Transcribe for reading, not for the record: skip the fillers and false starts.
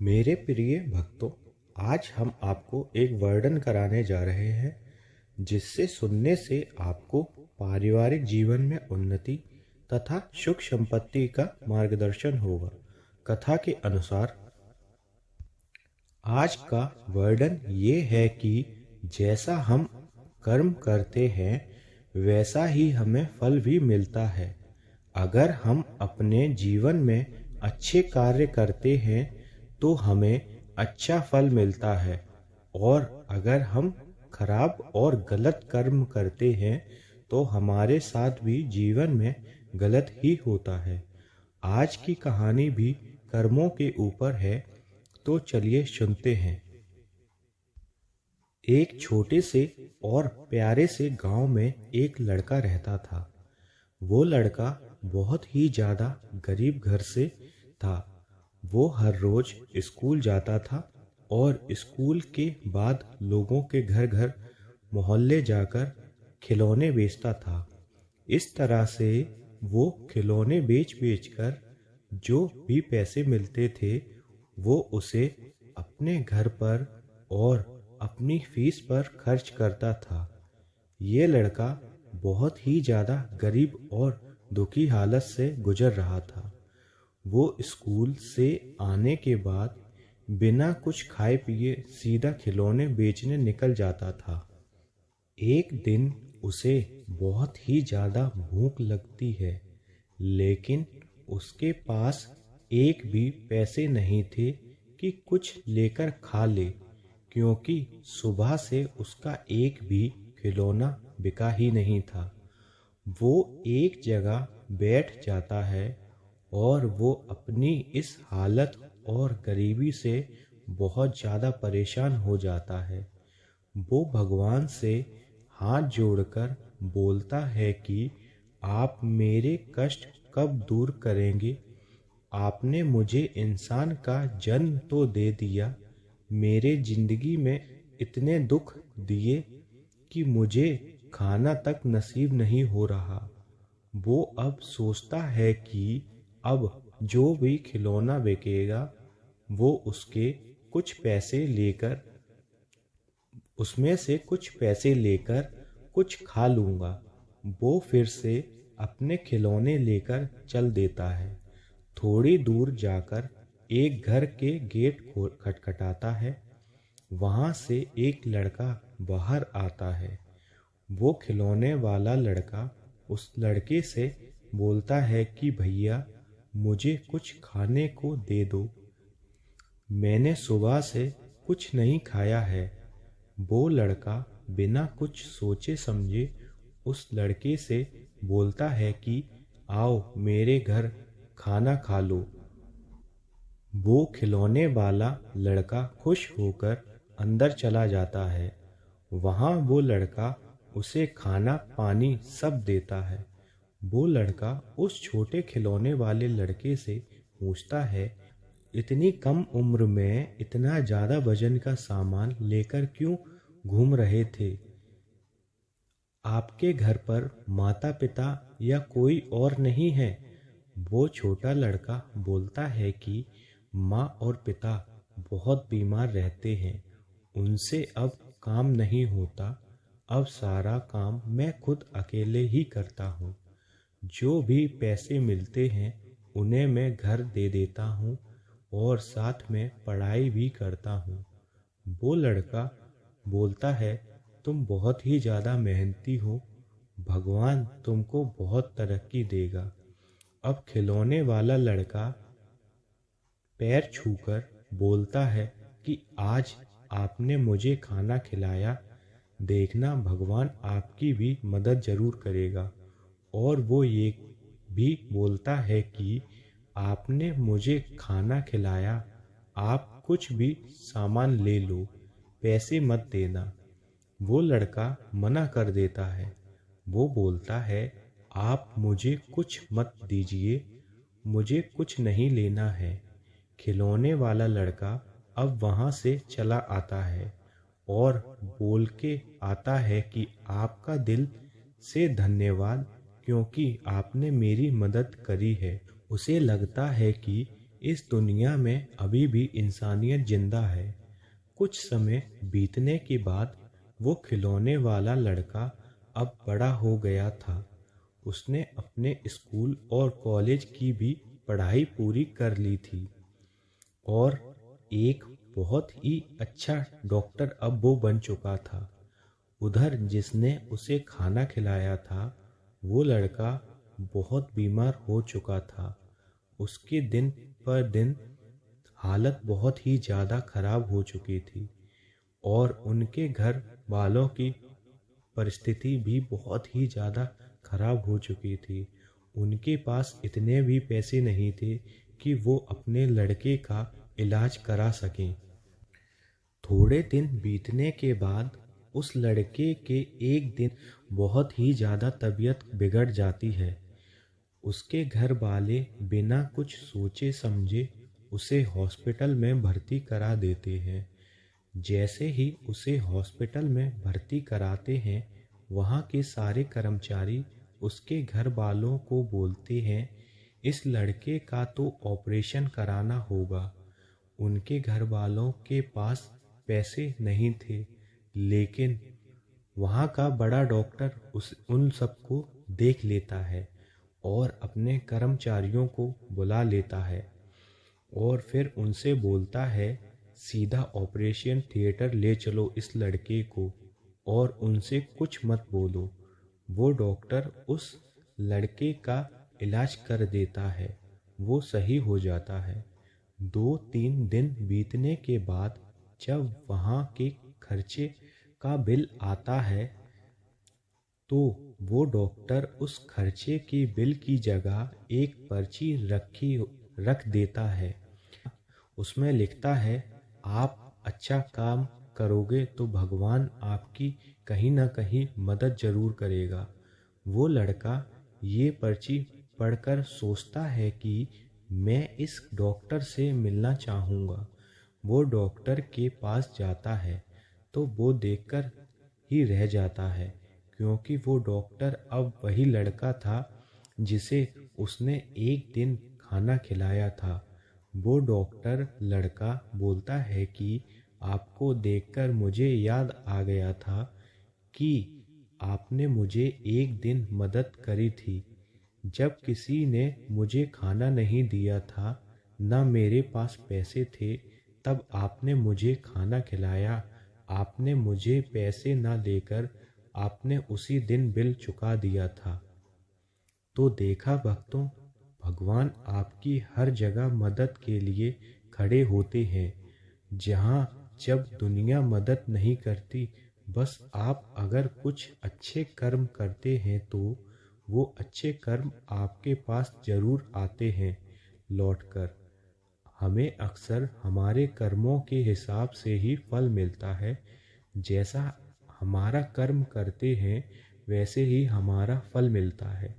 मेरे प्रिय भक्तों, आज हम आपको एक वर्णन कराने जा रहे हैं जिससे सुनने से आपको पारिवारिक जीवन में उन्नति तथा सुख संपत्ति का मार्गदर्शन होगा। कथा के अनुसार आज का वर्णन ये है कि जैसा हम कर्म करते हैं वैसा ही हमें फल भी मिलता है। अगर हम अपने जीवन में अच्छे कार्य करते हैं तो हमें अच्छा फल मिलता है, और अगर हम खराब और गलत कर्म करते हैं तो हमारे साथ भी जीवन में गलत ही होता है। आज की कहानी भी कर्मों के ऊपर है, तो चलिए सुनते हैं। एक छोटे से और प्यारे से गांव में एक लड़का रहता था। वो लड़का बहुत ही ज़्यादा गरीब घर से था। वो हर रोज स्कूल जाता था और स्कूल के बाद लोगों के घर घर मोहल्ले जाकर खिलौने बेचता था। इस तरह से वो खिलौने बेच बेच कर जो भी पैसे मिलते थे वो उसे अपने घर पर और अपनी फीस पर खर्च करता था। ये लड़का बहुत ही ज़्यादा गरीब और दुखी हालत से गुजर रहा था। वो स्कूल से आने के बाद बिना कुछ खाए पिए सीधा खिलौने बेचने निकल जाता था। एक दिन उसे बहुत ही ज़्यादा भूख लगती है, लेकिन उसके पास एक भी पैसे नहीं थे कि कुछ लेकर खा ले, क्योंकि सुबह से उसका एक भी खिलौना बिका ही नहीं था। वो एक जगह बैठ जाता है और वो अपनी इस हालत और गरीबी से बहुत ज़्यादा परेशान हो जाता है। वो भगवान से हाथ जोड़कर बोलता है कि आप मेरे कष्ट कब दूर करेंगे? आपने मुझे इंसान का जन्म तो दे दिया, मेरे ज़िंदगी में इतने दुख दिए कि मुझे खाना तक नसीब नहीं हो रहा। वो अब सोचता है कि अब जो भी खिलौना बिकेगा वो उसके कुछ पैसे लेकर उसमें से कुछ पैसे लेकर कुछ खा लूँगा। वो फिर से अपने खिलौने लेकर चल देता है। थोड़ी दूर जाकर एक घर के गेट को खटखटाता है। वहाँ से एक लड़का बाहर आता है। वो खिलौने वाला लड़का उस लड़के से बोलता है कि भैया, मुझे कुछ खाने को दे दो, मैंने सुबह से कुछ नहीं खाया है। वो लड़का बिना कुछ सोचे समझे उस लड़के से बोलता है कि आओ मेरे घर खाना खा लो। वो खिलौने वाला लड़का खुश होकर अंदर चला जाता है। वहाँ वो लड़का उसे खाना पानी सब देता है। वो लड़का उस छोटे खिलौने वाले लड़के से पूछता है, इतनी कम उम्र में इतना ज़्यादा वजन का सामान लेकर क्यों घूम रहे थे? आपके घर पर माता पिता या कोई और नहीं है? वो छोटा लड़का बोलता है कि माँ और पिता बहुत बीमार रहते हैं, उनसे अब काम नहीं होता। अब सारा काम मैं खुद अकेले ही करता हूँ। जो भी पैसे मिलते हैं उन्हें मैं घर दे देता हूँ और साथ में पढ़ाई भी करता हूँ। वो लड़का बोलता है, तुम बहुत ही ज़्यादा मेहनती हो, भगवान तुमको बहुत तरक्की देगा। अब खिलौने वाला लड़का पैर छूकर बोलता है कि आज आपने मुझे खाना खिलाया, देखना भगवान आपकी भी मदद ज़रूर करेगा। और वो ये भी बोलता है कि आपने मुझे खाना खिलाया, आप कुछ भी सामान ले लो, पैसे मत देना। वो लड़का मना कर देता है। वो बोलता है, आप मुझे कुछ मत दीजिए, मुझे कुछ नहीं लेना है। खिलौने वाला लड़का अब वहाँ से चला आता है और बोल के आता है कि आपका दिल से धन्यवाद, क्योंकि आपने मेरी मदद करी है। उसे लगता है कि इस दुनिया में अभी भी इंसानियत जिंदा है। कुछ समय बीतने के बाद वो खिलौने वाला लड़का अब बड़ा हो गया था। उसने अपने स्कूल और कॉलेज की भी पढ़ाई पूरी कर ली थी और एक बहुत ही अच्छा डॉक्टर अब वो बन चुका था। उधर जिसने उसे खाना खिलाया था वो लड़का बहुत बीमार हो चुका था। उसके दिन पर दिन हालत बहुत ही ज़्यादा खराब हो चुकी थी और उनके घर वालों की परिस्थिति भी बहुत ही ज़्यादा खराब हो चुकी थी। उनके पास इतने भी पैसे नहीं थे कि वो अपने लड़के का इलाज करा सकें। थोड़े दिन बीतने के बाद उस लड़के के एक दिन बहुत ही ज़्यादा तबीयत बिगड़ जाती है। उसके घर वाले बिना कुछ सोचे समझे उसे हॉस्पिटल में भर्ती करा देते हैं। जैसे ही उसे हॉस्पिटल में भर्ती कराते हैं, वहाँ के सारे कर्मचारी उसके घर वालों को बोलते हैं, इस लड़के का तो ऑपरेशन कराना होगा। उनके घर वालों के पास पैसे नहीं थे, लेकिन वहाँ का बड़ा डॉक्टर उन सबको देख लेता है और अपने कर्मचारियों को बुला लेता है और फिर उनसे बोलता है, सीधा ऑपरेशन थिएटर ले चलो इस लड़के को और उनसे कुछ मत बोलो। वो डॉक्टर उस लड़के का इलाज कर देता है, वो सही हो जाता है। 2-3 दिन बीतने के बाद जब वहाँ के खर्चे का बिल आता है तो वो डॉक्टर उस खर्चे की बिल की जगह एक पर्ची रख देता है। उसमें लिखता है, आप अच्छा काम करोगे तो भगवान आपकी कहीं ना कहीं मदद ज़रूर करेगा। वो लड़का ये पर्ची पढ़कर सोचता है कि मैं इस डॉक्टर से मिलना चाहूँगा। वो डॉक्टर के पास जाता है तो वो देखकर ही रह जाता है, क्योंकि वो डॉक्टर अब वही लड़का था जिसे उसने एक दिन खाना खिलाया था। वो डॉक्टर लड़का बोलता है कि आपको देखकर मुझे याद आ गया था कि आपने मुझे एक दिन मदद करी थी, जब किसी ने मुझे खाना नहीं दिया था, न मेरे पास पैसे थे, तब आपने मुझे खाना खिलाया। आपने मुझे पैसे न देकर आपने उसी दिन बिल चुका दिया था। तो देखा भक्तों, भगवान आपकी हर जगह मदद के लिए खड़े होते हैं। जहाँ जब दुनिया मदद नहीं करती, बस आप अगर कुछ अच्छे कर्म करते हैं तो वो अच्छे कर्म आपके पास ज़रूर आते हैं लौटकर। हमें अक्सर हमारे कर्मों के हिसाब से ही फल मिलता है। जैसा हमारा कर्म करते हैं वैसे ही हमारा फल मिलता है।